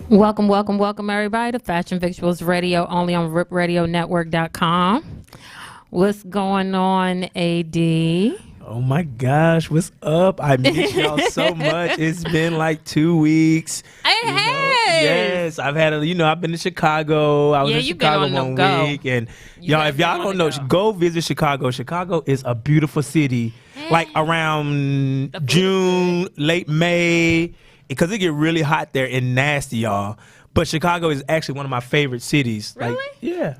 Welcome, welcome, welcome, everybody to Fashion Victuals Radio, only on ripradionetwork.com. What's going on, AD? Oh my gosh, what's up? I miss y'all so much. It's been like 2 weeks. Yes, I've had I've been to Chicago. I was in Chicago one week, and y'all, if y'all don't know, go visit Chicago. Chicago is a beautiful city. Like around June, late May, because it get really hot there and nasty, y'all. But Chicago is actually one of my favorite cities. Really? Like, yeah.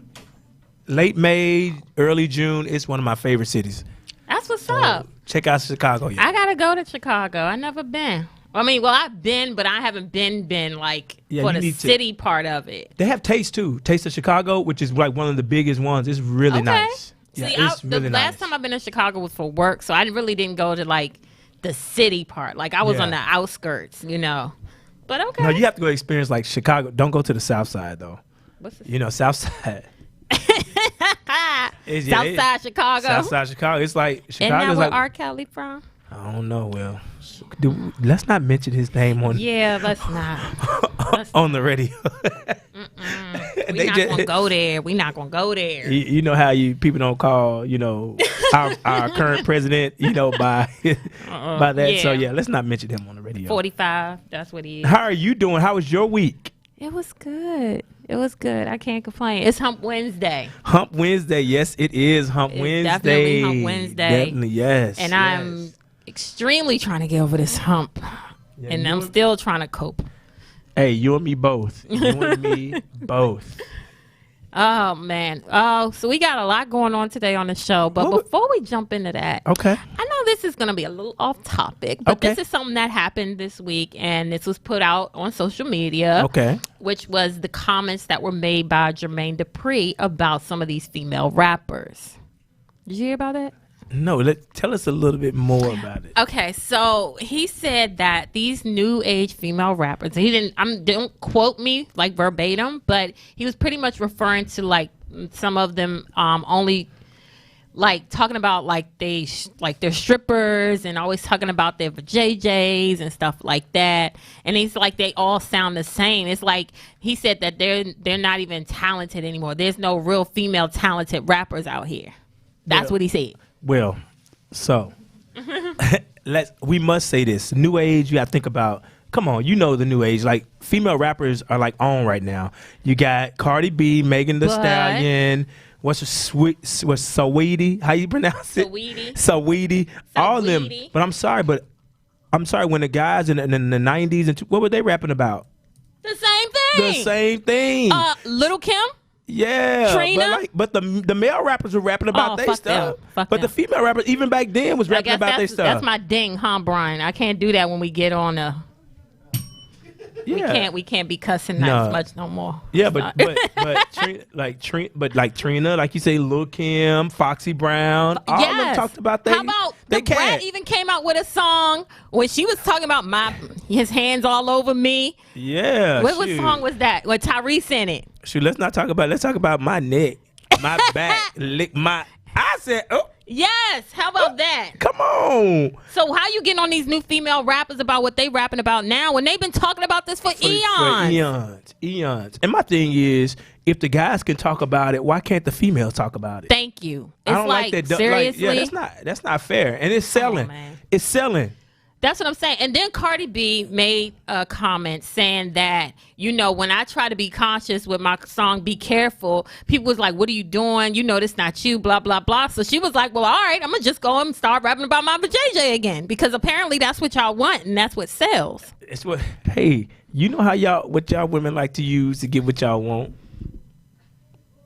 Late May, early June, it's one of my favorite cities. That's what's up. Check out Chicago. Yeah. I gotta go to Chicago. I never been. I mean, well, I've been, but I haven't been like for the city part of it. They have Taste too. Taste of Chicago, which is like one of the biggest ones. It's really nice. Yeah, see, the last time I've been in Chicago was for work, so I really didn't go to like the city part. Like I was on the outskirts, But okay. No, you have to go experience like Chicago. Don't go to the South Side though. What's the South Side. Southside Chicago. Southside Chicago. It's like Chicago. Isn't that where R. Kelly from? I don't know. Well, let's not mention his name on. Yeah, let's not. On the radio. We're not gonna go there. We're not gonna go there. You know how people don't call our current president by that. Yeah. So yeah, let's not mention him on the radio. 45. That's what he is. How are you doing? How was your week? It was good. It was good. I can't complain. It's Hump Wednesday. Hump Wednesday. Yes, it is Hump Wednesday. Definitely Hump Wednesday. Definitely, yes. And I'm extremely trying to get over this hump. Yeah, and I'm still trying to cope. Hey, you and me both. You and me both. Oh, man. Oh, so we got a lot going on today on the show. But before we jump into that, okay. I know this is going to be a little off topic, but this is something that happened this week, and this was put out on social media, which was the comments that were made by Jermaine Dupri about some of these female rappers. Did you hear about that? No, tell us a little bit more about it. Okay, so he said that these new age female rappers, don't quote me like verbatim, but he was pretty much referring to like some of them only like talking about like they're strippers and always talking about their JJs and stuff like that. And he's like, they all sound the same. It's like he said that they're not even talented anymore. There's no real female talented rappers out here. That's what he said. Well, so we must say this. New age, you got to think about, come on, the new age. Like female rappers are like on right now. You got Cardi B, Megan Thee Stallion, what's Saweetie? How you pronounce it? Saweetie. All of them. But I'm sorry when the guys in the 90s and what were they rapping about? The same thing. Little Kim? Yeah, Trina? but the male rappers were rapping about their stuff. But the female rappers, even back then, was rapping about their stuff. That's my ding, huh, Brian? I can't do that when we get on we can't be cussing as much no more. Yeah, but Trina, like you say, Lil Kim, Foxy Brown, all of them talked about that. How about Brat even came out with a song when she was talking about his hands all over me. Yeah. What song was that? With Tyrese in it. Shoot, let's talk about my neck, my back, I said, oh. Yes, how about that? Come on. So how you getting on these new female rappers about what they rapping about now when they've been talking about this for eons? For eons. And my thing is, if the guys can talk about it, why can't the females talk about it? Thank you. I don't like that. Seriously? That's not fair. And it's selling. It's selling. That's what I'm saying. And then Cardi B made a comment saying that, when I try to be conscious with my song, Be Careful, people was like, what are you doing? This not you, blah, blah, blah. So she was like, well, all right, I'm going to just go and start rapping about my JJ again. Because apparently that's what y'all want and that's what sells. It's hey, you know how what y'all women like to use to get what y'all want?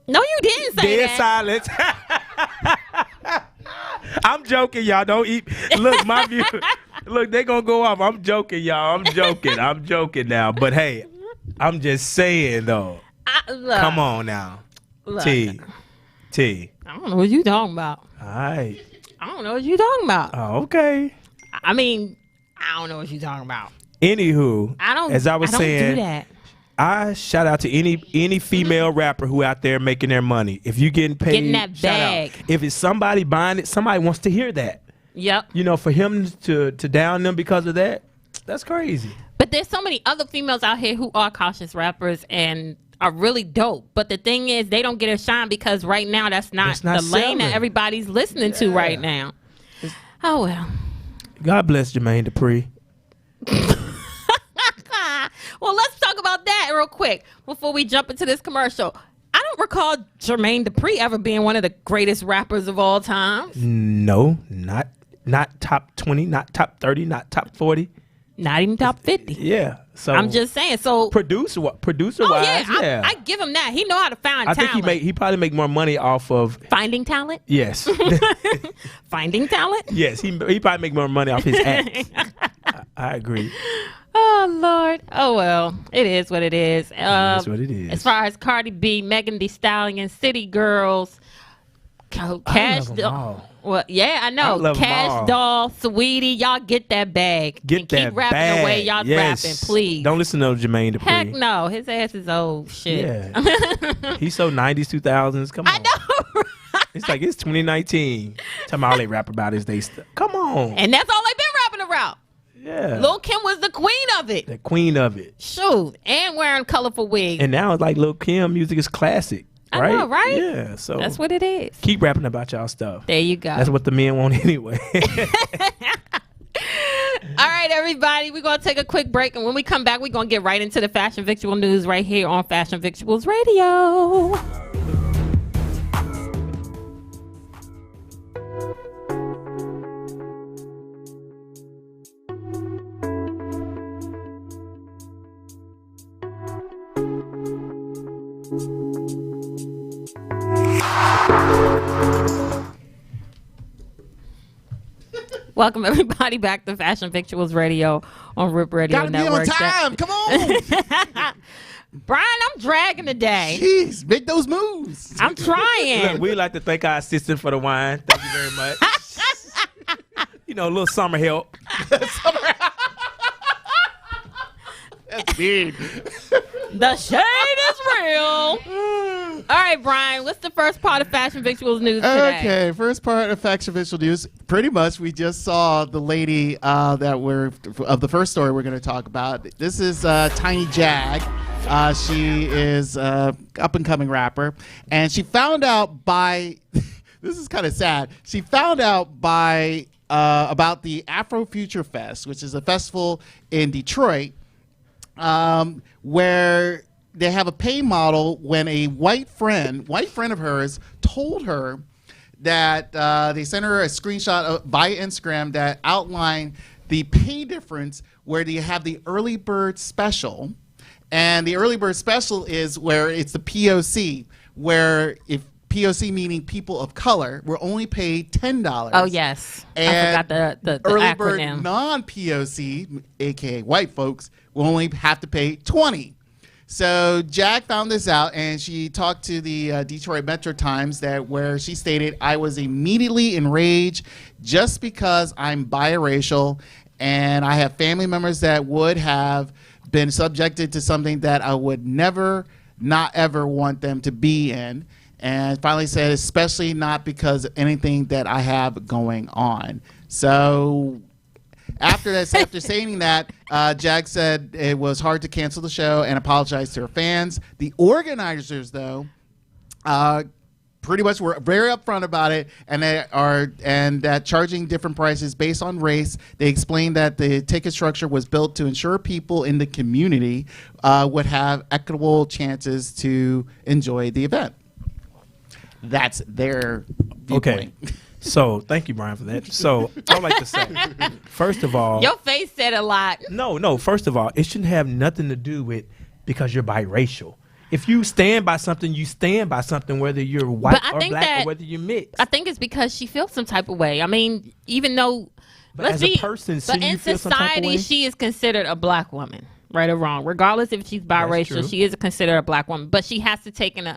No, you didn't say Dead that. silence. I'm joking, y'all. Don't eat. Look, my view. Look, they gonna go off. I'm joking, y'all. I'm joking now. But hey, I'm just saying though. Come on now. T. I don't know what you talking about. All right. I don't know what you talking about. Oh, okay. I mean, I don't know what you talking about. Anywho, as I was saying, do that. I shout out to any female rapper who out there making their money. If you getting paid, getting that bag. Shout out. If it's somebody buying it, somebody wants to hear that. Yep. For him to down them because of that, That's crazy. But there's so many other females out here who are cautious rappers and are really dope. But the thing is, they don't get a shine because right now that's not the lane that everybody's listening to right now. Oh, well. God bless Jermaine Dupri. Well, let's talk about that real quick before we jump into this commercial. I don't recall Jermaine Dupri ever being one of the greatest rappers of all time. No, not top 20, not top 30, not top 40. Not even top 50. Yeah. So I'm just saying. So producer wise, yeah. I give him that. He know how to find talent. I think he probably make more money off of finding talent. Yes. Finding talent. Yes, he probably make more money off his act. I agree. Oh Lord. Oh well. It is what it is. That's what it is. As far as Cardi B, Megan Thee Stallion, City Girls, Cash Doll. Well, yeah, I know. Cash Doll, Sweetie, y'all get that bag. Keep rapping the way y'all rapping, please. Don't listen to Jermaine Dupri. Heck no, his ass is old shit. Yeah. He's so 90s, 2000s. Come on. I know. Right? It's like it's 2019. Tell me all they rap about is they stuff. Come on. And that's all they've been rapping about. Yeah. Lil' Kim was the queen of it. The queen of it. Shoot. And wearing colorful wigs. And now it's like Lil' Kim music is classic. Right? I know, right? Yeah. So that's what it is. Keep rapping about y'all stuff. There you go. That's what the men want anyway. All right, everybody. We're going to take a quick break. And when we come back, we're going to get right into the Fashion Victual news right here on Fashion Victuals Radio. Welcome everybody back to Fashion Victuals Radio on RIP Radio Network. Gotta be on time. Come on. Brian, I'm dragging today. Jeez, make those moves. I'm trying. Look, we'd like to thank our assistant for the wine. Thank you very much. You know, a little summer help. That's big. The shade is real. All right, Brian, what's the first part of Fashion Victuals news today? Okay, first part of Fashion Victual news. Pretty much, we just saw the lady of the first story we're going to talk about. This is Tiny Jag. She is up and coming rapper, and she found out by this is kind of sad. She found out by about the Afro Future Fest, which is a festival in Detroit. Where they have a pay model when a white friend of hers told her that they sent her a screenshot via Instagram that outlined the pay difference where they have the early bird special. And the early bird special is where it's the POC, where if POC meaning people of color, we're only paid $10. Oh, yes. And I forgot the early acronym. bird non-POC, aka white folks, will only have to pay $20. So Jag found this out, and she talked to the Detroit Metro Times where she stated, "I was immediately enraged just because I'm biracial, and I have family members that would have been subjected to something that I would never, not ever want them to be in." And finally said, especially not because of anything that I have going on. So after saying that, Jag said it was hard to cancel the show and apologized to her fans. The organizers, though, pretty much were very upfront about it, and that charging different prices based on race. They explained that the ticket structure was built to ensure people in the community would have equitable chances to enjoy the event. That's their viewpoint. Okay. So, thank you, Brian, for that. So, I would like to say, first of all... Your face said a lot. No. First of all, it shouldn't have nothing to do with because you're biracial. If you stand by something, you stand by something, whether you're white or black or whether you're mixed. I think it's because she feels some type of way. I mean, even though... But as a person, but in society, she is considered a black woman, right or wrong. Regardless if she's biracial, she is considered a black woman. But she has to take in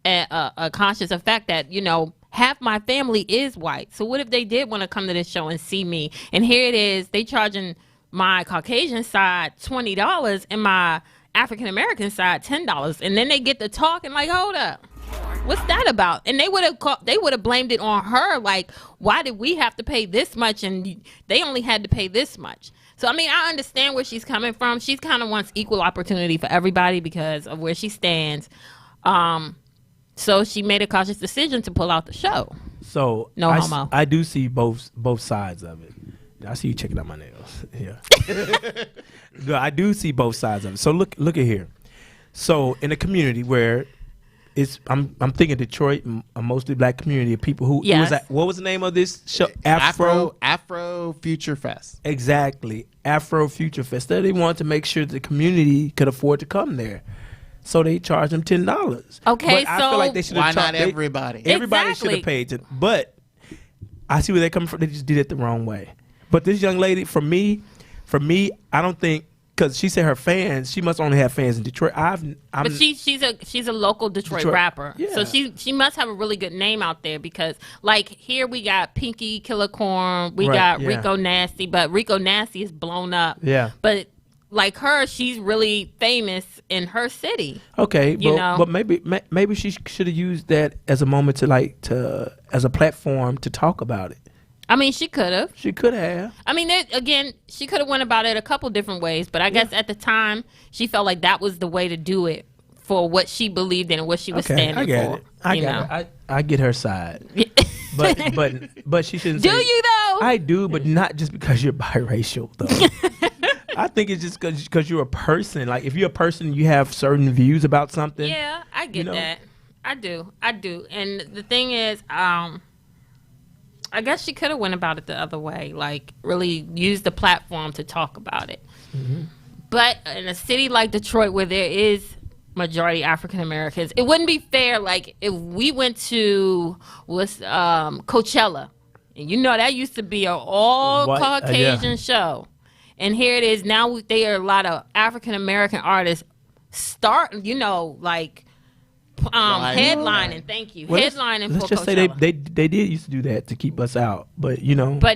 a conscious effect that, you know, half my family is white. So what if they did want to come to this show and see me? And here it is, they charging my Caucasian side $20 and my African American side $10. And then they get to talk and like, hold up. What's that about? And they would have blamed it on her. Like, why did we have to pay this much and they only had to pay this much? So, I mean, I understand where she's coming from. She kind of wants equal opportunity for everybody because of where she stands. So she made a cautious decision to pull out the show. So no homo. I do see both sides of it. I see you checking out my nails. Yeah. No, I do see both sides of it. So look at here. So in a community where I'm thinking Detroit, a mostly black community of people who what was the name of this show? Afro Future Fest. Exactly. Afro Future Fest. They wanted to make sure the community could afford to come there. So they charged them $10. Okay, but I feel like they should have charged. Why not everybody? Everybody should have paid it. But I see where they're coming from. They just did it the wrong way. But this young lady, for me, I don't think, because she said her fans, she must only have fans in Detroit. But she's a local Detroit rapper. Yeah. So she must have a really good name out there because, like, here we got Pinky Killer Corn, we got Rico Nasty, but Rico Nasty is blown up. Yeah. But like her, she's really famous in her city. Okay, but maybe she should have used that as a moment to as a platform to talk about it. I mean, she could have. She could have. I mean, she could have went about it a couple different ways, but I guess at the time she felt like that was the way to do it for what she believed in and what she was standing I get for. It. I get it. I get her side. but she shouldn't. Do you though? I do, but not just because you're biracial though. I think it's just because you're a person. Like, if you're a person, you have certain views about something. Yeah, I get that. I do. And the thing is, I guess she could have went about it the other way. Like, really use the platform to talk about it. Mm-hmm. But in a city like Detroit, where there is majority African Americans, it wouldn't be fair. Like, if we went to Coachella, and that used to be an all Caucasian show. And here it is. Now there are a lot of African American artists headlining. Thank you. Headlining let's for just Coachella. Say they did used to do that to keep us out, but But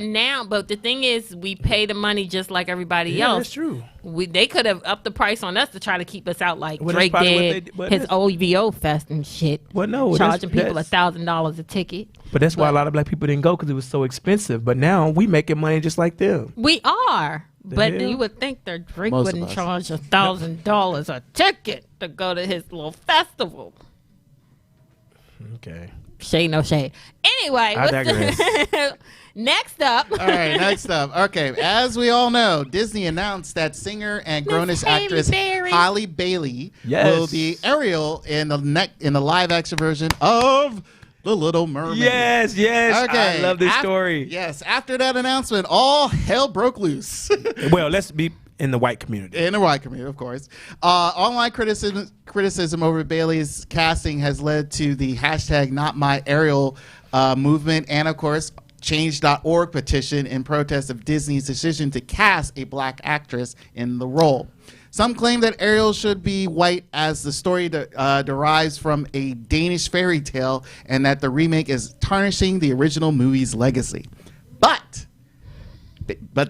the thing is, we pay the money just like everybody else. That's true. They could have upped the price on us to try to keep us out, like Drake did his OVO fest and shit. Well, no, charging people $1,000 a ticket. But that's why a lot of black people didn't go, because it was so expensive. But now we making money just like them. We are. But you would think that Drake wouldn't charge $1,000 a ticket to go to his little festival. Okay. Shade, no shade. Anyway, I digress. Next up. All right, next up. Okay, as we all know, Disney announced that singer and grown-ish actress Halle Bailey will be Ariel in the live-action version of The Little Mermaid. Yes. Okay. I love this story. Yes, after that announcement, all hell broke loose. Well, let's be in the white community. In the white community, of course. Online criticism over Bailey's casting has led to the hashtag #NotMyAriel movement, and of course, Change.org petition in protest of Disney's decision to cast a black actress in the role. Some claim that Ariel should be white, as the story derives from a Danish fairy tale, and that the remake is tarnishing the original movie's legacy. But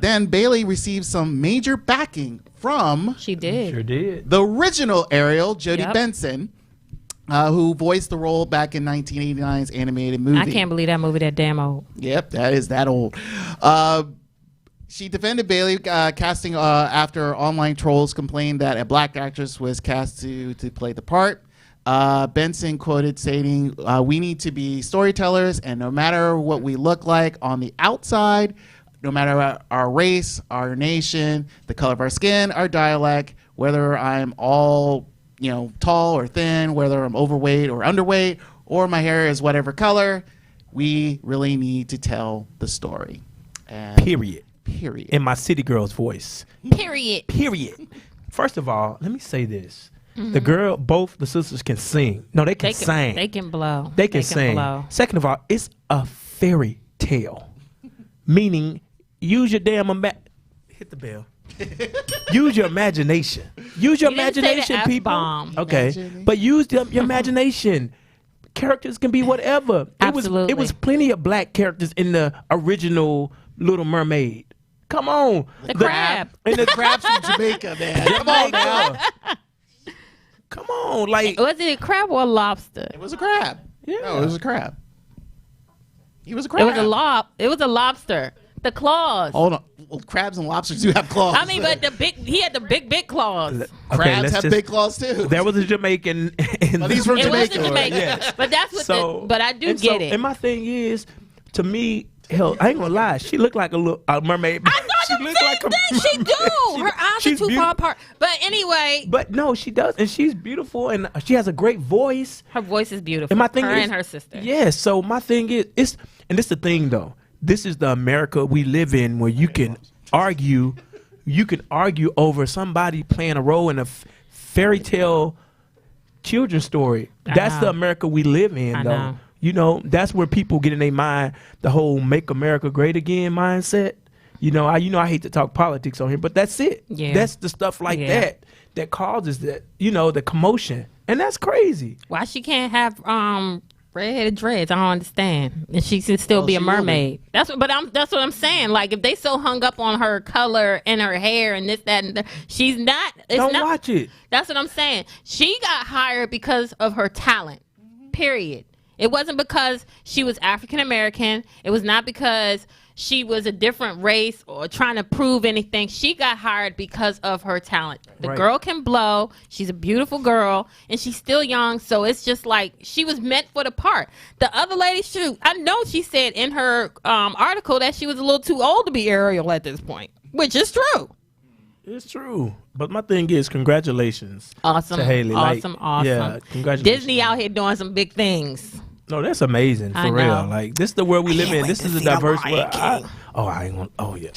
then Bailey received some major backing from Sure did. The original Ariel, Jodie Benson, who voiced the role back in 1989's animated movie. I can't believe that movie that damn old. Yep, that is that old. She defended Bailey casting after online trolls complained that a black actress was cast to play the part. Benson quoted stating, "We need to be storytellers, and no matter what we look like on the outside, no matter our race, our nation, the color of our skin, our dialect, whether I'm all tall or thin, whether I'm overweight or underweight, or my hair is whatever color, we really need to tell the story." And Period. In my city girl's voice. Period. First of all, let me say this. Mm-hmm. Both the sisters can sing. No, they can sing. They can blow. They can sing. Blow. Second of all, it's a fairy tale. Meaning, use your damn hit the bell. Use your imagination. Use your imagination, people. F-bomb. Okay. But use your imagination. Characters can be whatever. Absolutely. It was plenty of black characters in the original Little Mermaid. Come on. The crab. And the crabs from Jamaica, man. Come on now. Come on, like was it a crab or a lobster? It was a crab. Yeah. No, it was a crab. He was a crab. It was a lobster. The claws. Hold on. Well, crabs and lobsters do have claws. I mean, but he had the big claws. Crabs have big claws too. There was a Jamaican. But he's from Jamaica. It was a Jamaican. Yes. But that's what. But I do get it. And my thing is, to me, hell, I ain't gonna lie. She looked like a little mermaid. I thought the same thing. She do. Her eyes are too far apart. But anyway. But no, she does, and she's beautiful, and she has a great voice. Her voice is beautiful. And my thing and her sister. Yeah. So my thing is, and this is the thing though. This is the America we live in, where you can argue over somebody playing a role in a fairy tale children's story. That's the America we live in, though. Know. You know, that's where people get in their mind the whole "Make America Great Again" mindset. You know, I hate to talk politics on here, but that's it. Yeah. That's the stuff like that causes that. You know, the commotion, and that's crazy. Why she can't have redheaded dreads? I don't understand. And she should still be a mermaid. That's what I'm saying. Like, if they so hung up on her color and her hair and this, that, and she's not. Don't watch it. That's what I'm saying. She got hired because of her talent. Period. It wasn't because she was African American. It was not because she was a different race or trying to prove anything. She got hired because of her talent. The girl can blow. She's a beautiful girl, and she's still young. So it's just like she was meant for the part. The other lady, shoot, I know she said in her article that she was a little too old to be Ariel at this point, which is true. It's true. But my thing is, congratulations. Awesome. To Haley. Awesome. Yeah, congratulations. Disney out here doing some big things. No, that's amazing, for real. Like, this is the world we live in. This is a diverse world. I ain't gonna. Oh yeah.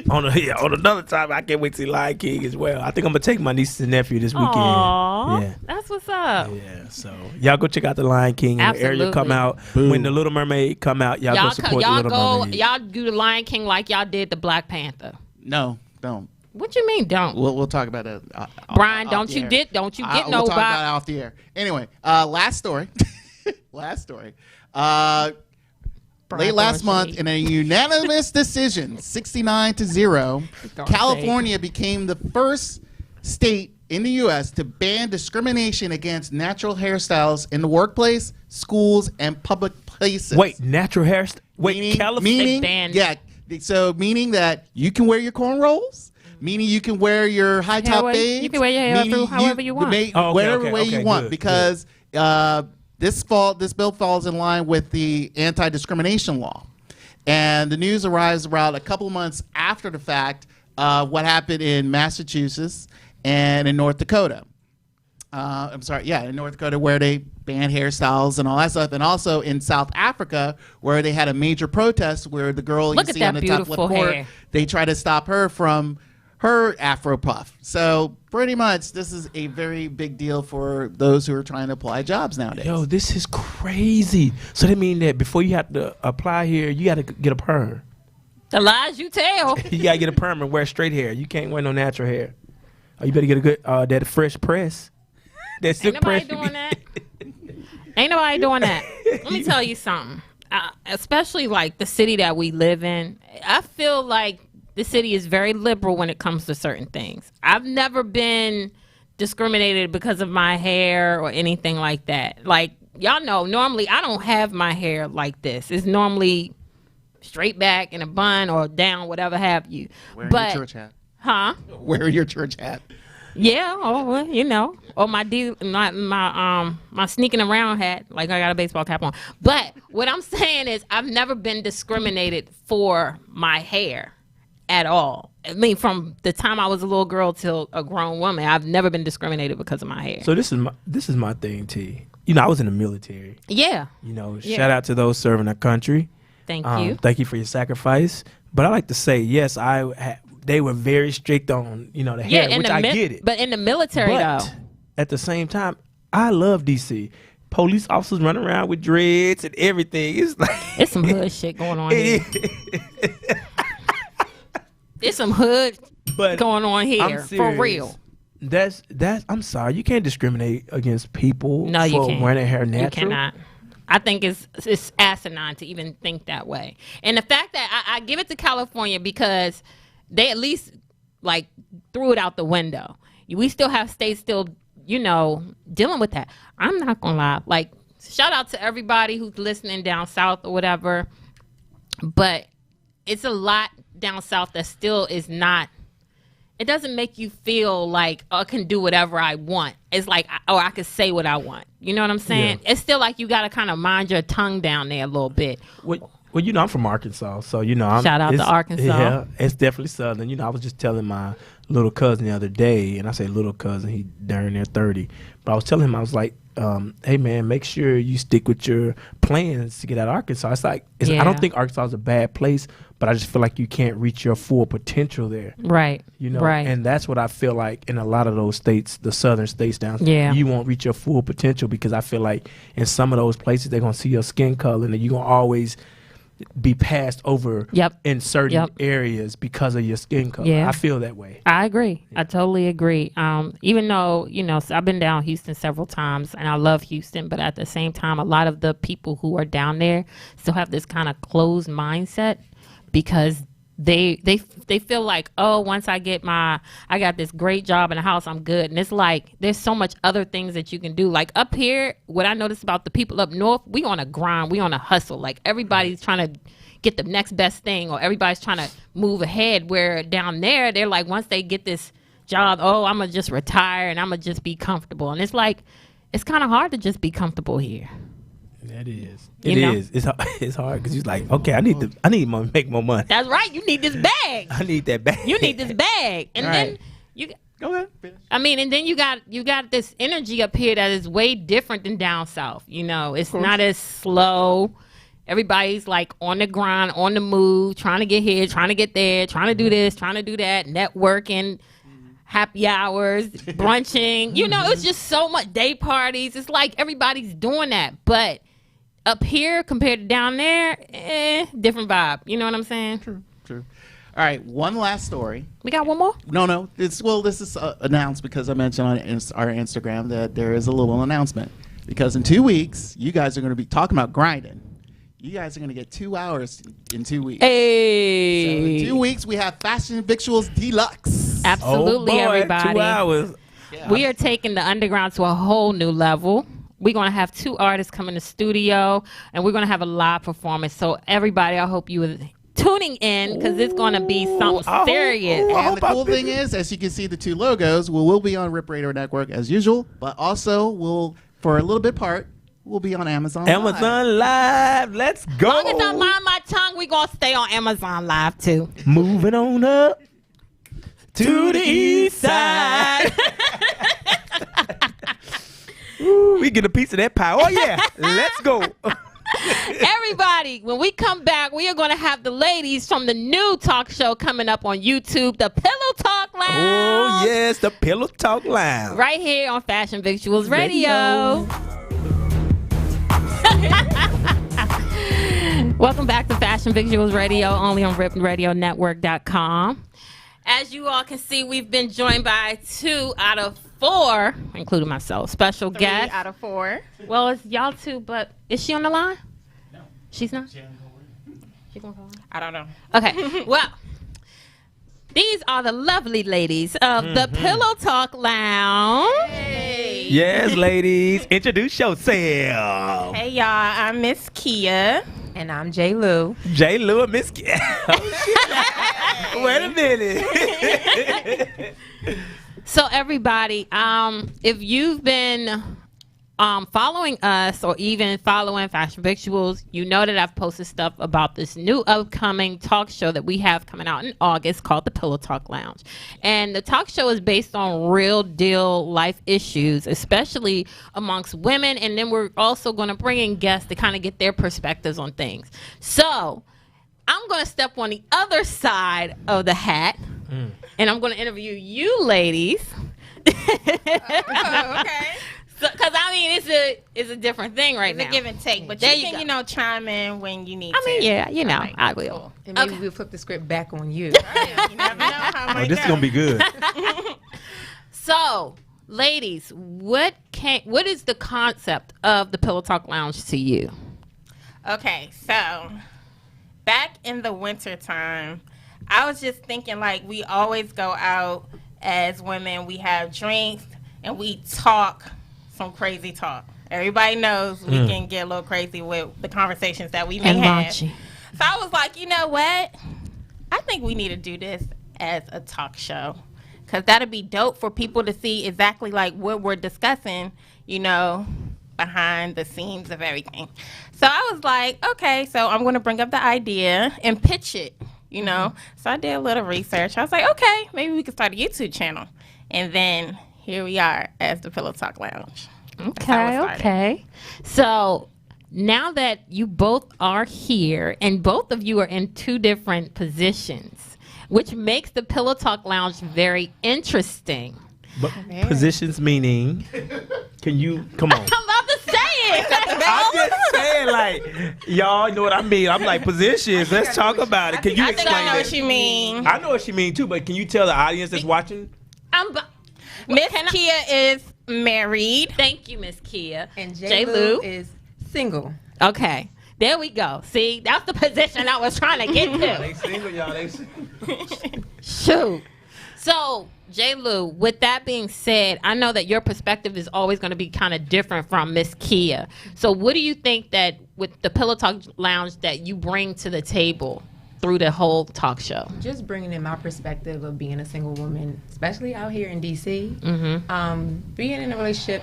on another time, I can't wait to see Lion King as well. I think I'm gonna take my niece and nephew this weekend. Aww, yeah, that's what's up. Yeah, so y'all go check out the Lion King. When Ariel come out, when the Little Mermaid come out, y'all go support the Little Mermaid. Y'all do the Lion King like y'all did the Black Panther. No, don't. What you mean don't? We'll talk about it. Brian, don't you get we'll nobody. talk about it off the air. Anyway, last story. Late last month, in a unanimous decision, 69-0, California became the first state in the U.S. to ban discrimination against natural hairstyles in the workplace, schools, and public places. Wait, natural hairstyle? Wait, California? Meaning that you can wear your cornrolls. Meaning you can wear your high top fades. You can wear your hair through however you want. Whatever way you want, because this bill falls in line with the anti-discrimination law. And the news arrives around a couple months after the fact what happened in Massachusetts and in North Dakota. In North Dakota, where they banned hairstyles and all that stuff, and also in South Africa, where they had a major protest where the girl you see on the top left corner, they tried to stop her from her Afro puff. So pretty much this is a very big deal for those who are trying to apply jobs nowadays. Yo, this is crazy. So that means that before you have to apply here, you got to get a perm. The lies you tell. You got to get a perm and wear straight hair. You can't wear no natural hair. Oh, you better get a good that fresh press. That's Ain't nobody doing that. Ain't nobody doing that. Let me tell you something. Especially like the city that we live in, I feel like the city is very liberal when it comes to certain things. I've never been discriminated because of my hair or anything like that. Like, y'all know, normally I don't have my hair like this. It's normally straight back in a bun or down, whatever have you. Wearing your church hat. Huh? Wearing your church hat. Yeah, or my sneaking around hat, like I got a baseball cap on. But what I'm saying is I've never been discriminated for my hair at all. I mean, from the time I was a little girl till a grown woman, I've never been discriminated because of my hair. So this is my thing, T. You know, I was in the military. Yeah. You know, shout out to those serving our country. Thank you. Thank you for your sacrifice. But I like to say, yes, they were very strict on, the hair, which I get it. But in the military, though. At the same time, I love DC. Police officers running around with dreads and everything. It's like it's some hood shit going on here. There's some hood going on here, for real. That's. I'm sorry, you can't discriminate against people for wearing their hair natural. You cannot. I think it's asinine to even think that way. And the fact that I give it to California because they at least like threw it out the window. We still have states still dealing with that. I'm not gonna lie. Like, shout out to everybody who's listening down south or whatever. But it's a lot down south that still is not. It doesn't make you feel like, I can do whatever I want. It's like, I can say what I want. You know what I'm saying? Yeah. It's still like you got to kind of mind your tongue down there a little bit. Well, I'm from Arkansas, so shout out to Arkansas. Yeah, it's definitely southern. I was just telling my little cousin the other day, and I say little cousin, he darn near 30, but I was telling him, I was like, hey man, make sure you stick with your plans to get out of Arkansas. It's like, I don't think Arkansas is a bad place, but I just feel like you can't reach your full potential there. Right. Right. And that's what I feel like in a lot of those states, the southern states down there. You won't reach your full potential because I feel like in some of those places they're gonna see your skin color and you're gonna always be passed over in certain areas because of your skin color. I feel that way. I agree. I totally agree. Even though, so I've been down Houston several times and I love Houston, but at the same time, a lot of the people who are down there still have this kind of closed mindset because they feel like, oh, once I got this great job in the house, I'm good. And it's like, there's so much other things that you can do. Like up here, what I noticed about the people up north, we on a grind, we on a hustle. Like everybody's trying to get the next best thing or everybody's trying to move ahead, where down there, they're like, once they get this job, oh, I'm going to just retire and I'm going to just be comfortable. And it's like, it's kind of hard to just be comfortable here. That is. It is. It's hard because you're like, okay, I need to make more money. That's right. You need this bag. I need that bag. You need this bag, and then you go ahead. I mean, and then you got this energy up here that is way different than down south. It's not as slow. Everybody's like on the grind, on the move, trying to get here, trying to get there, trying to do this, trying to do that, networking. Happy hours, brunching, it's just so much, day parties. It's like everybody's doing that. But up here compared to down there, different vibe. You know what I'm saying? True. All right, one last story. We got one more? No. This is announced because I mentioned on our Instagram that there is a little announcement. Because in 2 weeks, you guys are going to be talking about grinding. You guys are going to get 2 hours in 2 weeks. Hey. So in 2 weeks, we have Fashion Victuals Deluxe. Absolutely, everybody. 2 hours. Yeah. We are taking the underground to a whole new level. We're going to have 2 artists come in the studio, and we're going to have a live performance. So everybody, I hope you are tuning in because it's going to be something serious. And the cool thing is, as you can see, the 2 logos will be on Rip Radio Network as usual, but also for a little bit part, we'll be on Amazon Live. Let's go. As long as I mind my tongue, we're going to stay on Amazon Live, too. Moving on up to the east side. Ooh, we get a piece of that pie. Oh, yeah. Let's go. Everybody, when we come back, we are going to have the ladies from the new talk show coming up on YouTube, the Pillow Talk Lounge. Oh, yes, the Pillow Talk Lounge. Right here on Fashion Victuals Radio. Welcome back to Fashion Victuals Radio, only on RipRadioNetwork.com. As you all can see, we've been joined by 2 out of 4, including myself, special 3 guests. out of 4. Well, it's y'all 2, but is she on the line? No. She's not? She's going to call in? I don't know. Okay. Well, these are the lovely ladies of the Pillow Talk Lounge. Hey. Yes, ladies. Introduce yourself. Hey, y'all. I'm Miss Kia. And I'm J. Lou. J. Lou and Miss Kia. Wait a minute. So everybody, if you've been following us or even following Fashion Victuals, you know that I've posted stuff about this new upcoming talk show that we have coming out in August called the Pillow Talk Lounge. And the talk show is based on real deal life issues, especially amongst women. And then we're also going to bring in guests to kind of get their perspectives on things. So I'm going to step on the other side of the hat and I'm going to interview you ladies. Oh, okay. Because I mean, it's a different thing right now. It's a give and take, but there you can chime in when you need I mean, to. yeah, Right, I will. cool. And maybe we'll flip the script back on you. Right, you never know how it might This is going to be good. So, ladies, what is the concept of the Pillow Talk Lounge to you? Okay, so back in the winter time, I was just thinking like we always go out as women, we have drinks, and we talk some crazy talk. Everybody knows we can get a little crazy with the conversations that we may have. Raunchy. So I was like, you know what? I think we need to do this as a talk show, because that'd be dope for people to see exactly like what we're discussing, you know, behind the scenes of everything. So I was like, okay, so I'm going to bring up the idea and pitch it, you know. So I did a little research. I was like, okay, maybe we could start a YouTube channel. And then here we are as the Pillow Talk Lounge. Okay. So now that you both are here and both of you are in two different positions, which makes the Pillow Talk Lounge very interesting. But positions meaning, can you, come on. I'm about to say it. I'm just saying, like, y'all know what I mean. I'm like, positions, let's talk about it. Can you I explain think I know that? what you mean. I know what she mean too, but can you tell the audience that's watching? Miss Kia is married. Thank you, Miss Kia. And J. J. Lou Lou is single. Okay. There we go. See, that's the position I was trying to get to. They single, y'all. They single. Shoot. So, J. Lou, with that being said, I know that your perspective is always going to be kind of different from Miss Kia. So, what do you think that with the Pillow Talk Lounge that you bring to the table through the whole talk show? Just bringing in my perspective of being a single woman, especially out here in DC. Being in a relationship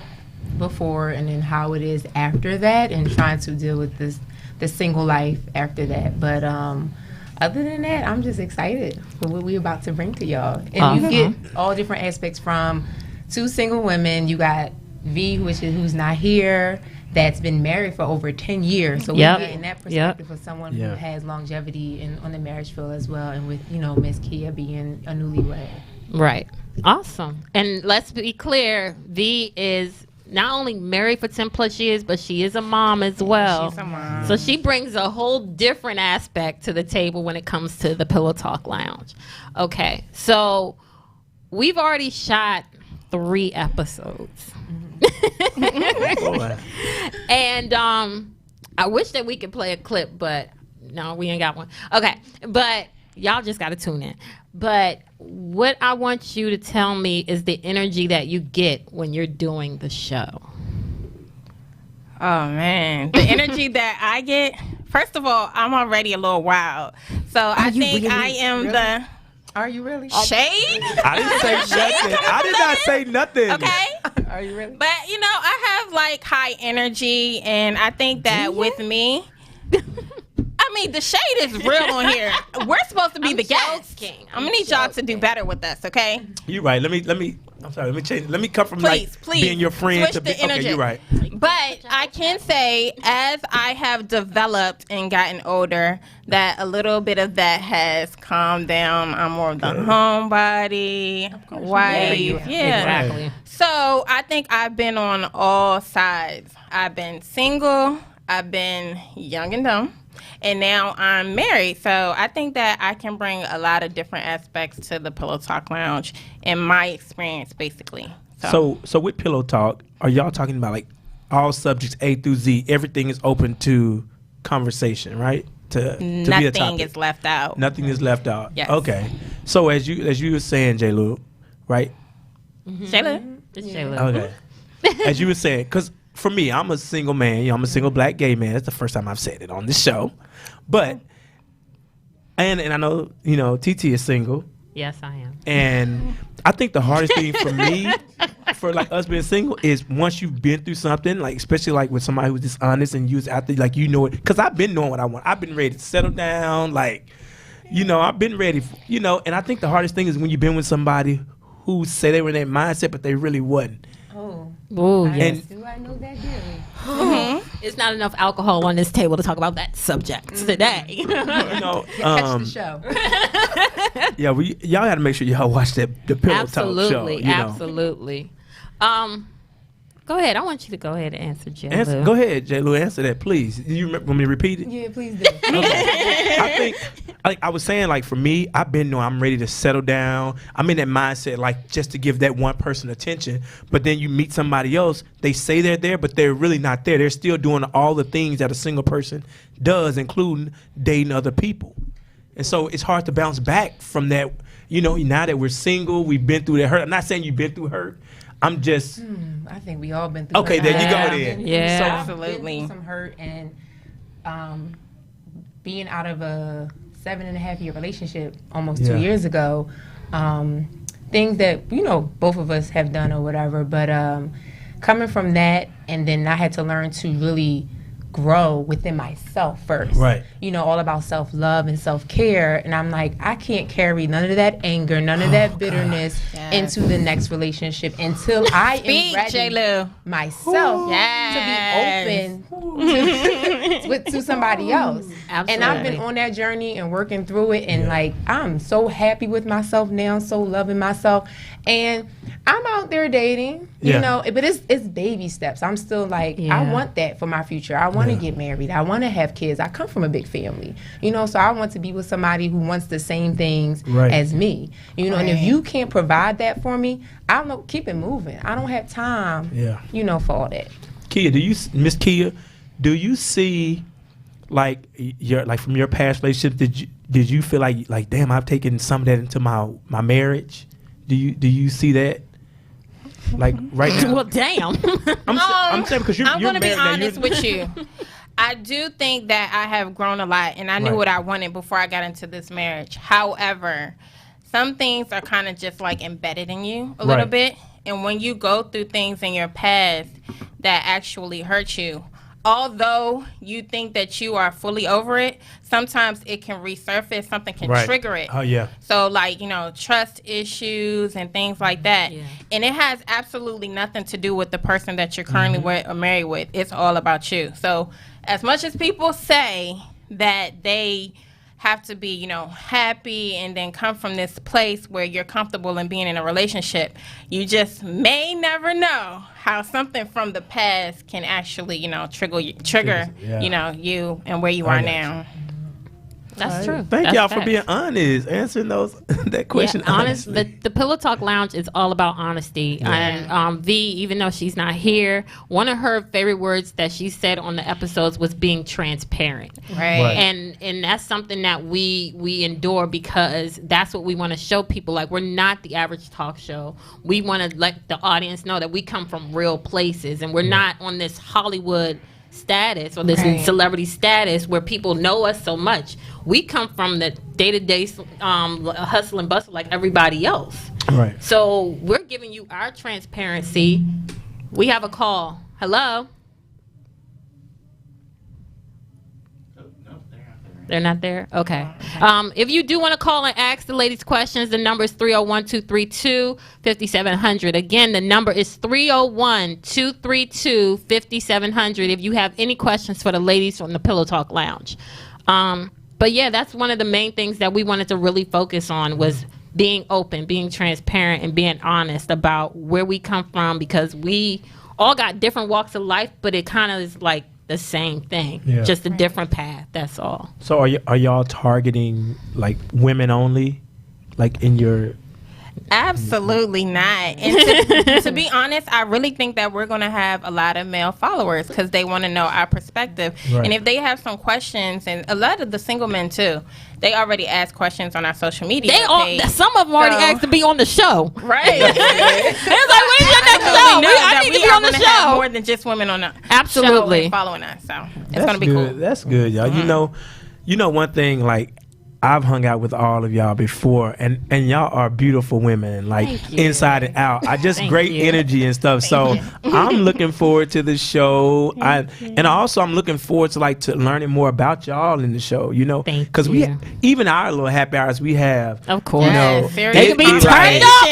before and then how it is after that, and trying to deal with the single life after that. But other than that, I'm just excited for what we're about to bring to y'all. And you get all different aspects from two single women. You got V, who's not here, that's been married for over 10 years. So we're getting that perspective of someone who has longevity on the marriage field as well. And with, you know, Miss Kia being a newlywed. Right. Awesome. And let's be clear, V is not only married for 10 plus years, but she is a mom as well. She's a mom. So she brings a whole different aspect to the table when it comes to the Pillow Talk Lounge. Okay. So we've already shot 3 episodes. And I wish that we could play a clip, but no, we ain't got one. Okay. But y'all just got to tune in. But what I want you to tell me is the energy that you get when you're doing the show. Oh, man. The energy that I get, first of all, I'm already a little wild. So I think really? I am the Are you really? shade. I didn't say nothing. I did not say nothing. Okay. Are you really? But, you know, I have like high energy, and I think that with me, I mean, the shade is real on here. We're supposed to be the guests. I'm gonna need y'all to do better with us, okay? You're right. Let me. I'm sorry. Let me change. Let me come from Please, being your friend switch to the be. energy. Okay, you're right. But I can say, as I have developed and gotten older, that a little bit of that has calmed down. I'm more of the homebody, wife. Yeah. Exactly. So I think I've been on all sides. I've been single. I've been young and dumb. And now I'm married, so I think that I can bring a lot of different aspects to the Pillow Talk Lounge in my experience, basically. So with Pillow Talk, are y'all talking about like all subjects A through Z? Everything is open to conversation, right? To be a nothing topic. is left out. Nothing is left out. Yes. Okay. So as you were saying, J. Lou, right? Shayla? It's Shayla. Okay. As you were saying, because for me, I'm a single man. You know, I'm a single black gay man. That's the first time I've said it on this show. But and I know, you know, TT is single. Yes, I am. And I think the hardest thing for me, for like us being single, is once you've been through something, like especially like with somebody who's dishonest and you's out there, like, you know it. Because I've been knowing what I want. I've been ready to settle down. Like, you know, I've been ready, you know. And I think the hardest thing is when you've been with somebody who say they were in that mindset, but they really wasn't. Oh, yes. Do I know that dearly? It's not enough alcohol on this table to talk about that subject today. You know, Catch the show. yeah, y'all got to make sure y'all watch the Pillow Talk show. Absolutely, You know. absolutely. Go ahead. I want you to go ahead and answer, J. Lou. Go ahead, J. Lou. Answer that, please. You want me to repeat it? Yeah, please do. I think, like I was saying, like for me, I've been knowing I'm ready to settle down. I'm in that mindset, like just to give that one person attention. But then you meet somebody else, they say they're there, but they're really not there. They're still doing all the things that a single person does, including dating other people. And so it's hard to bounce back from that. You know, now that we're single, we've been through that hurt. I'm not saying you've been through hurt. I'm just. I think we all been through. Okay, there you go. Then. Yeah, so absolutely. Some hurt and being out of a 7.5-year relationship almost 2 years ago. Things that both of us have done or whatever, but coming from that, and then I had to learn to really grow within myself first. Right. All about self-love and self-care. And I'm like, I can't carry none of that anger, none of that bitterness into the next relationship until I am ready myself to be open to somebody else. Absolutely. And I've been on that journey and working through it. And like, I'm so happy with myself now, so loving myself. And I'm out there dating, you know, but it's baby steps. I'm still like, I want that for my future. I want to get married. I want to have kids. I come from a big family, so I want to be with somebody who wants the same things as me, and if you can't provide that for me, I don't know, keep it moving. I don't have time, for all that. Miss Kia, do you see, like from your past relationship, did you feel like damn, I've taken some of that into my marriage? Do you see that? Like right now? Well, damn. I'm saying because I'm going to be honest with you. I do think that I have grown a lot, and I knew what I wanted before I got into this marriage. However, some things are kind of just like embedded in you a little bit, and when you go through things in your past that actually hurt you, although you think that you are fully over it, sometimes it can resurface. Something can trigger it. Oh, yeah. So, like, trust issues and things like that. Yeah. And it has absolutely nothing to do with the person that you're currently with or married with. It's all about you. So, as much as people say that they have to be, happy and then come from this place where you're comfortable in being in a relationship, you just may never know how something from the past can actually, trigger, you and where you are now. That's true. Thank y'all for being honest, answering that question. Yeah, honest. The Pillow Talk Lounge is all about honesty. Yeah. And V, even though she's not here, one of her favorite words that she said on the episodes was being transparent. Right. And that's something that we endure because that's what we want to show people. Like, we're not the average talk show. We want to let the audience know that we come from real places and we're not on this Hollywood status or this celebrity status where people know us so much. We come from the day-to-day hustle and bustle like everybody else. Right. So we're giving you our transparency. We have a call. Hello? They're not there? Okay. If you do want to call and ask the ladies questions, the number is 301-232-5700. Again, the number is 301-232-5700 if you have any questions for the ladies from the Pillow Talk Lounge. But yeah, that's one of the main things that we wanted to really focus on was being open, being transparent, and being honest about where we come from because we all got different walks of life, but it kind of is like the same thing, just a different path. That's all. So are y'all targeting like women only, like in your? Absolutely not. And to be honest, I really think that we're going to have a lot of male followers because they want to know our perspective. Right. And if they have some questions, and a lot of the single men too, they already ask questions on our social media page. Some of them already asked to be on the show. Right. It's like, when's your next show? I need to be on the show. More than just women on the Absolutely show and following us. So it's going to be cool. That's good, y'all. Mm-hmm. You know one thing, like, I've hung out with all of y'all before, and y'all are beautiful women, like inside and out. I just great energy and stuff. So I'm looking forward to the show. And also I'm looking forward to learning more about y'all in the show. Because we even our little happy hours we have. Of course, they can be turned up.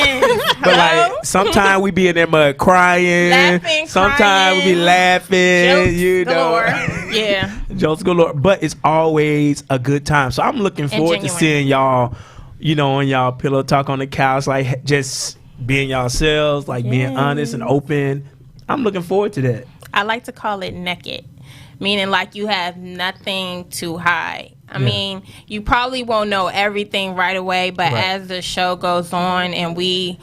But like sometimes we be in there mud crying. Sometimes we be laughing. Jokes galore. Yeah, jokes galore. But it's always a good time. So I'm looking forward to seeing y'all, on y'all pillow talk on the couch, like just being yourselves, like being honest and open. I'm looking forward to that. I like to call it naked, meaning like you have nothing to hide. I mean, you probably won't know everything right away, but as the show goes on and we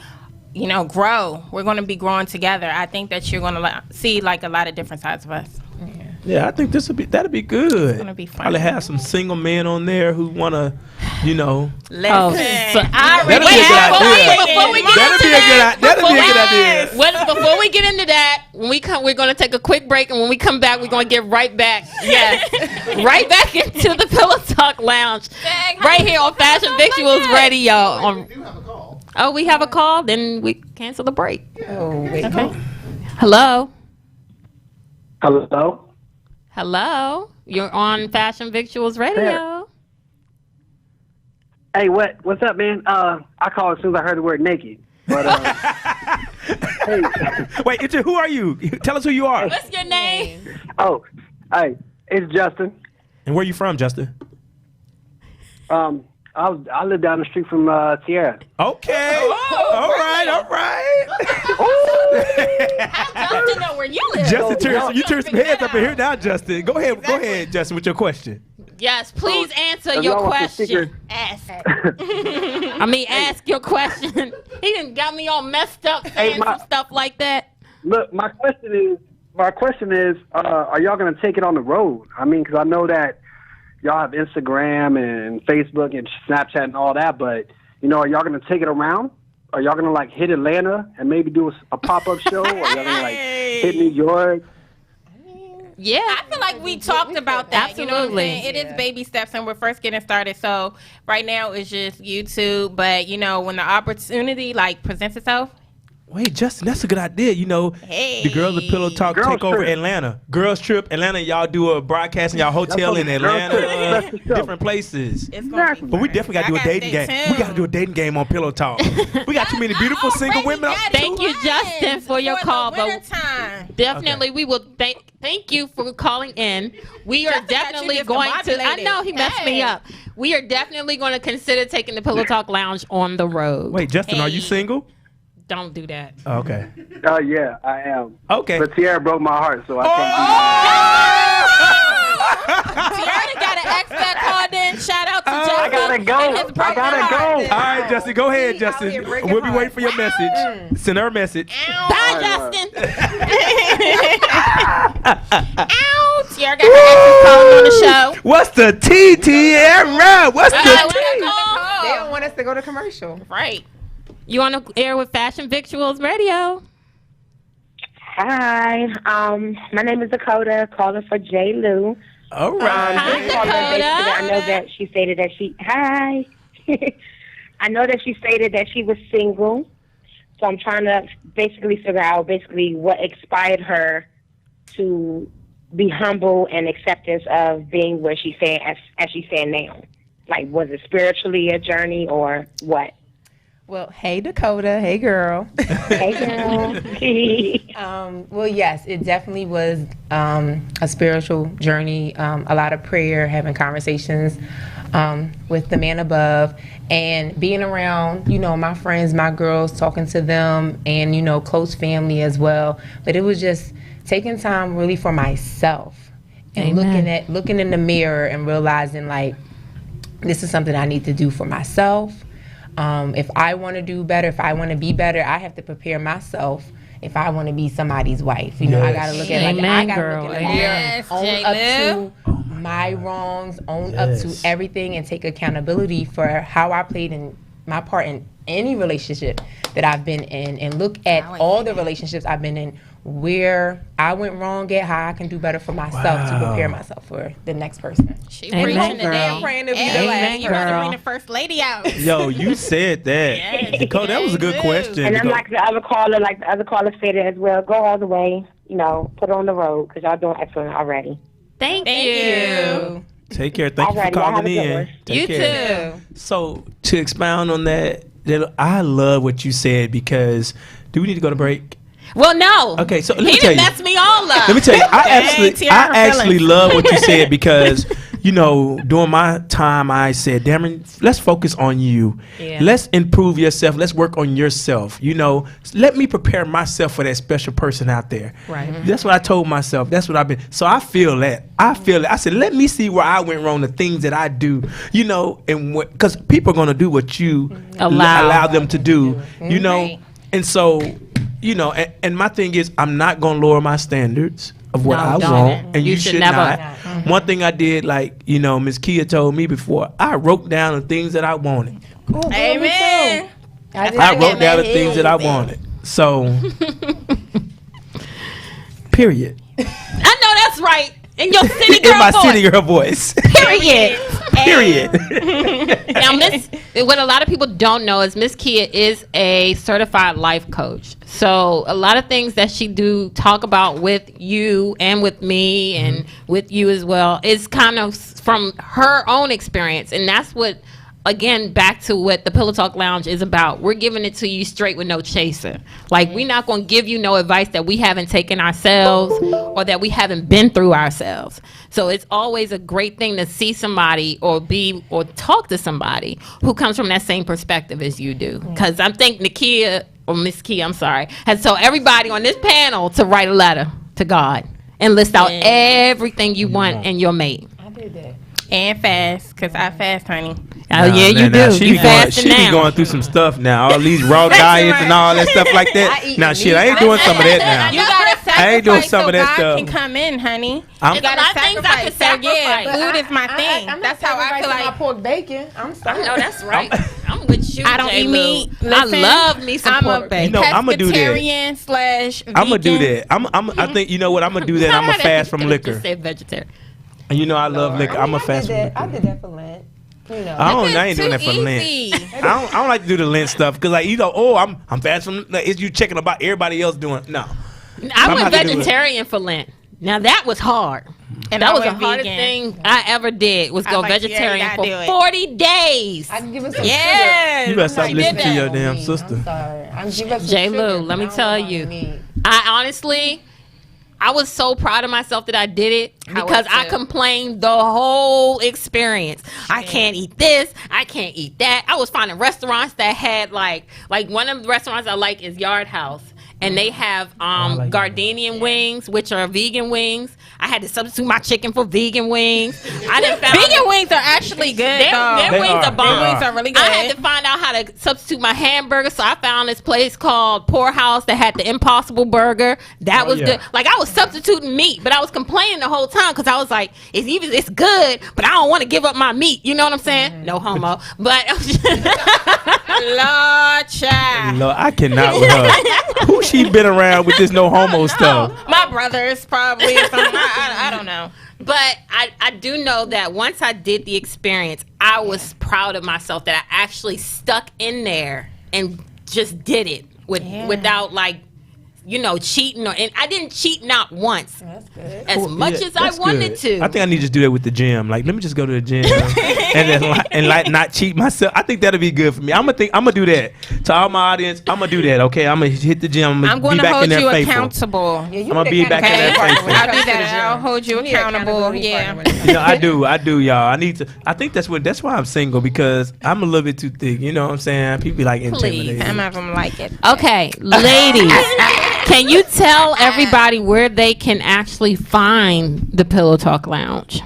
grow, we're going to be growing together. I think that you're going to see like a lot of different sides of us. Yeah, I think that'll be good. It's gonna be fun. Probably have some single men on there who wanna, Listen, I already before we That'll be a good idea. Before we get into that, when we come, we're going to take a quick break, and when we come back, we're going to get right back. Yes, right back into the Pillow Talk Lounge, right here on Fashion Victuals Radio. Oh, we have a call. Then we cancel the break. Oh, wait. Okay. Hello. Hello. Hello. You're on Fashion Victuals Radio. Hey, what's up, man? I called as soon as I heard the word naked. But hey. Wait, who are you? Tell us who you are. What's your name? Oh, hey, it's Justin. And where you from, Justin? I live down the street from Tierra. Okay. All right. How Justin know where you live? Justin, you turn some heads up in here now, Justin. Go ahead, Justin, with your question. Yes, please answer your question. Ask your question. He done got me all messed up saying some stuff like that. Look, my question is, are y'all gonna take it on the road? I mean, because I know that y'all have Instagram and Facebook and Snapchat and all that, but are y'all gonna take it around? Are y'all gonna hit Atlanta and maybe do a pop-up show? Or y'all gonna hit New York? Yeah, I feel like we talked about that. Absolutely. You know what I'm saying? It is baby steps, and we're first getting started. So right now it's just YouTube, but when the opportunity presents itself. Wait, Justin, that's a good idea. The Girls of Pillow Talk take over Atlanta. Girls Trip Atlanta. Y'all do a broadcast in y'all hotel in Atlanta, different places. Exactly. But we definitely got to do a dating game. We got to do a dating game on Pillow Talk. We got too many beautiful single women. Thank you, Justin, for your call. But definitely, we will thank you for calling in. We are definitely going to. I know he messed me up. We are definitely going to consider taking the Pillow Talk Lounge on the road. Wait, Justin, are you single? Don't do that. Oh, okay. Oh, yeah, I am. Okay. But Tierra broke my heart, so I can't do Tierra got an ex that called in. Shout out to Justin. I gotta go. All right, Justin, go ahead, Justin. We'll be waiting for your message. Send her a message. Bye, Justin. Ow. Tierra got her exes calling on the show. What's the T, Tierra? What's the T? They don't want us to go to commercial. Right. You on the air with Fashion Victuals Radio? Hi, my name is Dakota, calling for J. Lou. All right. Hi, Dakota. I know that she stated that hi. I know that she stated that she was single, so I'm trying to basically figure out what inspired her to be humble and acceptance of being where she's saying as she's saying now. Was it spiritually a journey or what? Well, hey, Dakota. Hey, girl. Hey, girl. Well, yes, it definitely was a spiritual journey, a lot of prayer, having conversations with the man above, and being around, my friends, my girls, talking to them, and, close family as well. But it was just taking time really for myself and looking in the mirror and realizing, this is something I need to do for myself. If I want to do better, if I want to be better, I have to prepare myself. If I want to be somebody's wife, I gotta look at I gotta look in the mirror, own up to my wrongs, own up to everything, and take accountability for how I played in my part in any relationship that I've been in, and look at all the relationships I've been in, where I went wrong at, how I can do better for myself to prepare myself for the next person. She preaching today. I'm praying to be the last You got to bring the first lady out. Yo, you said that. Nicole, that was a good question. And I'm like the other caller stated as well, go all the way, put it on the road, because y'all doing excellent already. Thank you. Take care. Thank you for calling in. You too. So, to expound on that, I love what you said, because do we need to go to break? Well, no. Okay, so let me tell you. He messed me all up. Let me tell you, I actually love what you said, because, during my time, I said, Dameron, let's focus on you. Yeah. Let's improve yourself. Let's work on yourself. Let me prepare myself for that special person out there. Right. Mm-hmm. That's what I told myself. That's what I've been. So I feel that. I said, let me see where I went wrong, the things that I do, and because people are going to do what you allow them to do, And so, and my thing is, I'm not going to lower my standards of what I want, and you should not. Mm-hmm. One thing I did, Miss Kia told me before, I wrote down the things that I wanted. Amen. I wrote down the things that I wanted. So, period. I know that's right. In your city girl in my voice. city girl voice. Period. Period. Now, what a lot of people don't know is Miss Kia is a certified life coach. So a lot of things that she do talk about with you and with me and with you as well is kind of from her own experience. And that's what, again, back to what the Pillow Talk Lounge is about. We're giving it to you straight with no chaser. Like, we're not going to give you no advice that we haven't taken ourselves or that we haven't been through ourselves. So it's always a great thing to see somebody or talk to somebody who comes from that same perspective as you do. Because I think Nakia, or Miss Kia, I'm sorry, has told everybody on this panel to write a letter to God and list out everything you want in your mate. I did that. And fast, because I fast, honey. Oh, yeah, you do. She You be fasting now. going through some stuff now. All these raw diets and all that stuff like that. Now, shit, I ain't doing some of that now. You gotta sacrifice I ain't doing some so of that God stuff. can come in, honey. There's a lot of things I can So yeah, sacrifice. food is my thing. I'm That's not how I feel sacrificing like. my pork bacon. I'm sorry. No, that's right. I'm with you. I don't eat J-Lou. meat. I Listen, love me some I'm pork a bacon. You know, I'ma do that. pescatarian slash vegan. I'm going to do that. I think, you know what? I'm going to do that. I'm going to fast from liquor. Just say vegetarian. And you know I love liquor. I'm going to I fast did from that. I liquor. did that for Lent. You know. I ain't doing that for Lent. I don't like to do the Lent stuff because, like, you know, I'm fast from. Like, is you checking about everybody else doing? No, I I'm went not gonna do it. vegetarian for Lent. Now that was hard. And that I was the went hardest vegan. thing I ever did was I go was like, vegetarian yeah, you for gotta do it. 40 days. I can give us some Yes. you better stop I listening did to that. your damn sugar. sister. I'm sorry. I can give us some J-Lou, sugar, let me but I tell don't you. want meat. I honestly, I was so proud of myself that I did it because I complained the whole experience. I can't eat this. I can't eat that. I was finding restaurants that had like one of the restaurants I like is Yard House. And they have gardenian wings, which are vegan wings. I had to substitute my chicken for vegan wings. Vegan wings are actually good. Their wings are bomb. Wings are really good. I had to find out how to substitute my hamburger, so I found this place called Poorhouse that had the Impossible Burger. That was good. Like, I was substituting meat, but I was complaining the whole time because I was like, it's good, but I don't want to give up my meat. You know what I'm saying? No homo, but Lord, child. Lord, I cannot with her. Who she been around with this no homo stuff? My brothers probably or something. I don't know. But I do know that once I did the experience, I was proud of myself that I actually stuck in there and just did it without cheating and I didn't cheat not once. That's good. As much as I wanted to. I think I need to just do that with the gym. Like, let me just go to the gym and not cheat myself. I think that'll be good for me. I'm gonna do that to all my audience. I'm gonna do that. Okay, I'm gonna hit the gym. I'm going to hold you accountable. Yeah, I'm gonna be back in there faithful. I'll do that. I'll hold you accountable. Yeah. You know, I do, y'all. I need to. I think that's why I'm single, because I'm a little bit too thick. You know what I'm saying? People be like intimidated. Some of them like it. Okay, ladies, can you tell everybody where they can actually find the Pillow Talk Lounge?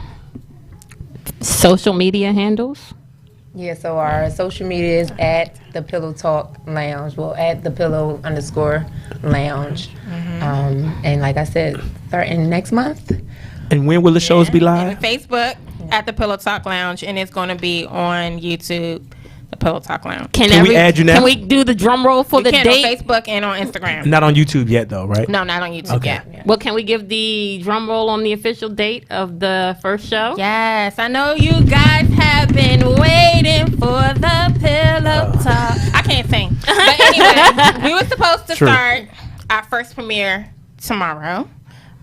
Social media handles? Yeah, so our social media is at the Pillow Talk Lounge. Well, at the Pillow _Lounge. And like I said, starting next month. And when will the shows be live? And Facebook at the Pillow Talk Lounge, and it's going to be on YouTube. The Pillow Talk Lounge. Can we add you now? Can we do the drum roll for the date? On Facebook and on Instagram. Not on YouTube yet, though, right? No, not on YouTube yet. Well, can we give the drum roll on the official date of the first show? Yes, I know you guys have been waiting for the Pillow Talk. I can't sing. But anyway, we were supposed to start our first premiere tomorrow.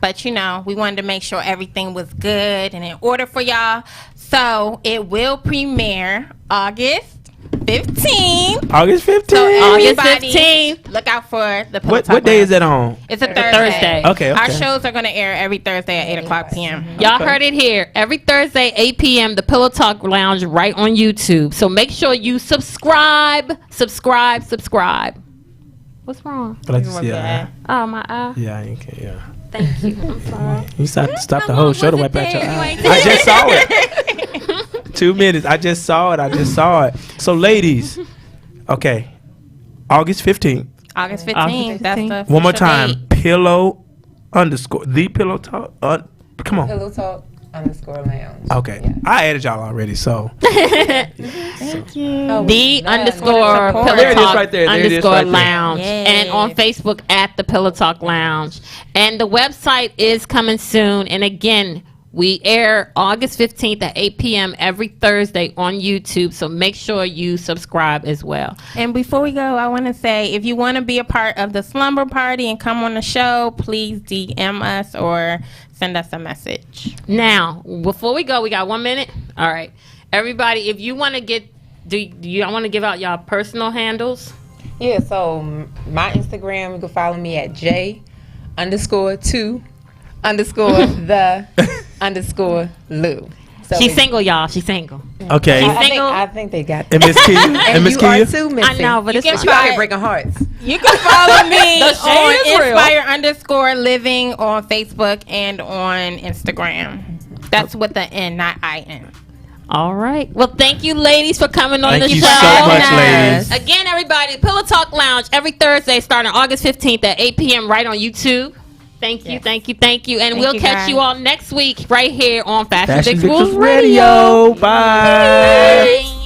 But, we wanted to make sure everything was good and in order for y'all. So it will premiere August 15th. August 15th. So August 15th. Look out for the Pillow Talk What day Lounge. is that on? It's a Thursday. Okay. Our shows are going to air every Thursday at 8 o'clock p.m. Y'all heard it here. Every Thursday, 8 p.m., the Pillow Talk Lounge right on YouTube. So make sure you subscribe. What's wrong? I like to see eye. Oh, my eye. Yeah, I ain't care. Yeah. Thank you. I'm sorry. You stop the whole show to wipe out your eye. You I just saw it. 2 minutes. I just saw it. So, ladies, okay, August 15th. August 15th. That's the One more official time. date. Pillow _ the Pillow Talk. Come on. Pillow Talk _lounge. Okay. Yeah. I added y'all already, so. Thank you. The underscore Pillow There it is Talk right there. There it is underscore right there. lounge. Yes. And on Facebook at the Pillow Talk Lounge. And the website is coming soon. And again, we air August 15th at 8 p.m. every Thursday on YouTube. So make sure you subscribe as well. And before we go, I want to say, if you want to be a part of the slumber party and come on the show, please DM us or send us a message. Now, before we go, we got 1 minute. All right. Everybody, if you want to do you want to give out y'all personal handles? Yeah, so my Instagram, you can follow me at J_2_the_Lou. So She's single, y'all. She's single. Okay. I think they got that. And Miss Kia? And Miss you are Kia? too, Missy. I know, but it's you out here breaking hearts. You can follow me The shade is real. on inspire_living on Facebook and on Instagram. That's with the N, not IN. All right. Well, thank you, ladies, for coming on Thank the you show. so much, ladies. Again, everybody, Pillow Talk Lounge every Thursday starting August 15th at 8 p.m. right on YouTube. Thank you, thank you, thank you. And we'll catch you all next week right here on Fashion Victuals Radio. Bye. Bye.